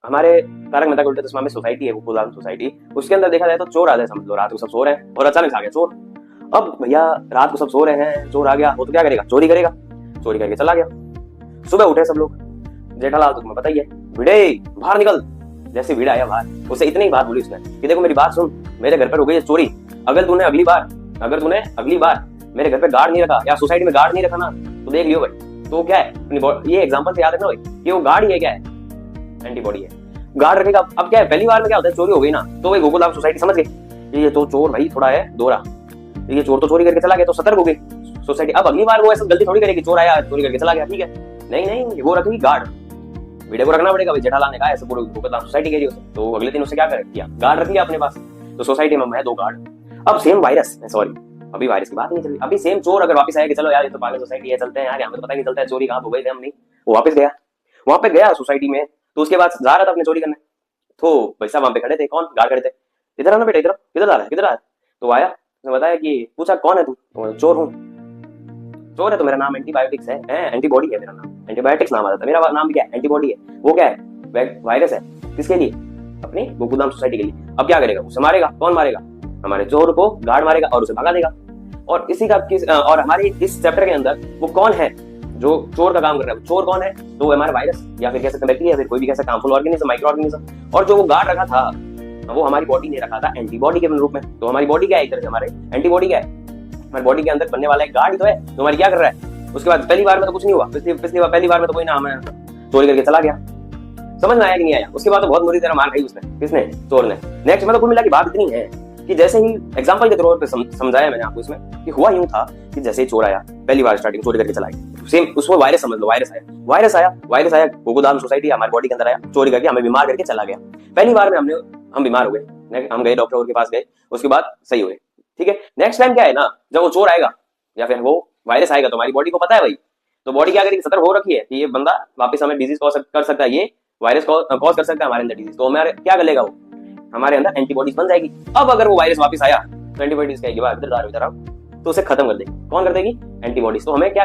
हमारे तारक मेहता का उल्टा चश्मा में सोसाइटी है, गोकुलधाम सोसाइटी। उसके अंदर देखा जाए तो चोर आते हैं, समझ लो रात को सब सो रहे हैं और अचानक आ गया चोर। अब भैया रात को सब सो रहे हैं, चोर आ गया, वो तो क्या करेगा, चोरी करेगा। चोरी करके चला गया। सुबह उठे सब लोग, जेठालाल तो तुम्हें पता ही है, भिड़े बाहर निकल। जैसे भिड़ा आया बाहर, उसे इतनी बात बोली उसने कि देखो मेरी बात सुन, मेरे घर पर हो गई है चोरी। अगर तूने अगली बार मेरे घर पे गार्ड नहीं रखा या सोसाइटी में गार्ड नहीं रखा ना, तो देख लियो भाई। तो क्या है, ये एग्जांपल से याद रखना भाई कि वो गार्ड ही है, क्या है, एंटीबॉडी है। गार्ड रखेगा। अब क्या है, पहली बार में क्या होता है, चोरी हो गई ना, तो भाई गोकुलधाम सोसाइटी समझ गई ये तो चोर भाई थोड़ा है दोहरा, ये चोर तो चोरी करके चला गया, तो सतर्क हो गई सोसाइटी। अब अगली बार वो ऐसा गलती थोड़ी करेगी, चोर आया चोरी करके चला गया, ठीक है, नहीं वो रखेगी गार्ड। वीडियो को रखना पड़ेगा भाई, जेठालाल ने कहा ऐसे पूरी गोकुलधाम सोसाइटी के लिए उसे, तो अगले दिन उसे क्या किया, गार्ड रख लिया अपने पास। तो सोसाइटी में है 2 गार्ड। अब सेम वायरस, सॉरी अभी वायरस की बात नहीं चल रही, अभी सेम चोर अगर वापस आया कि चलो यार ये तो पागल सोसाइटी है, चलते हैं यार, हमें तो पता नहीं चलता है चोरी कहाँ हो गई थे हम, नहीं। वो वापस गया, वहां पे गया सोसाइटी में, तो उसके बाद जा रहा था अपने चोरी करने। तो भाई साहब वहां पे खड़े थे, कौन, गार्ड खड़े थे। इधर आना बेटा, इधर किधर जा रहा है, किधर आ रहा है। तो आया, उसने बताया कि पूछा कौन है तू, तो चोर हूँ। चोर है तो मेरा नाम एंटीबायोटिक्स है, एंटीबॉडी है मेरा नाम, एंटीबायोटिक्स नाम आता था, मेरा नाम क्या है, एंटीबॉडी है। वो क्या है, वायरस है। किसके लिए, अपनी गोकुलधाम सोसाइटी के लिए। अब क्या करेगा, उसे मारेगा। कौन मारेगा, हमारे चोर को गार्ड मारेगा और उसे भगा देगा। और इसी का और हमारे इस चैप्टर के अंदर वो कौन है जो चोर का काम कर रहा है, चोर कौन है, तो वो हमारा वायरस या फिर कह सकते हैं बैक्टीरिया, फिर कोई भी कह सकता है हार्मफुल ऑर्गेनिज्म, माइक्रो ऑर्गेनिज्म। और जो वो गार्ड रखा था वो हमारी बॉडी ने रखा था एंटीबॉडी के रूप में। तो हमारी बॉडी क्या है, एक तरह से हमारे एंटीबॉडी क्या है, हमारी बॉडी के अंदर बनने वाला एक गार्ड ही तो है, तो हमारी क्या कर रहा है। उसके बाद पहली बार में तो कुछ नहीं हुआ, पिछली बार पहली बार में तो कोई ना, हमें चोरी करके चला गया, समझ में आया कि नहीं आया। उसके बाद तो बहुत बुरी तरह मार खाई उसने, किसने, चोर ने। नेक्स्ट मतलब कुल मिला की बात इतनी है कि जैसे ही एग्जांपल के तौर पे समझाया मैंने आपको इसमें कि हुआ यूं था कि जैसे ही चोर आया, पहली बार स्टार्टिंग चोरी करके चला गया, सेम उसमें वायरस समझ लो, वायरस आया गोकुलधाम सोसाइटी हमारी बॉडी के अंदर आया, चोरी करके हमें बीमार करके चला गया। पहली बार में हम बीमार हो गए, हम गए डॉक्टर के पास गए, उसके बाद सही हुए, ठीक है। नेक्स्ट टाइम क्या है ना, जब वो चोर आएगा या फिर वो वायरस आएगा तो हमारी बॉडी को पता है भाई, तो बॉडी क्या करेगी, सतर्क हो रखी है कि ये बंदा वापस हमें डिजीज कर सकता है, ये वायरस कॉज कर सकता है हमारे अंदर डिजीज, तो हमारे क्या कर लेगा वो, हमारे अंदर एंटीबॉडीज बन जाएगी। अब अगर वो वायरस वापस आया तो एंटीबॉडीज कहेगी इधर आओ, तो उसे खत्म कर देगी। कौन कर देगी, एंटीबॉडीज। तो हमें क्या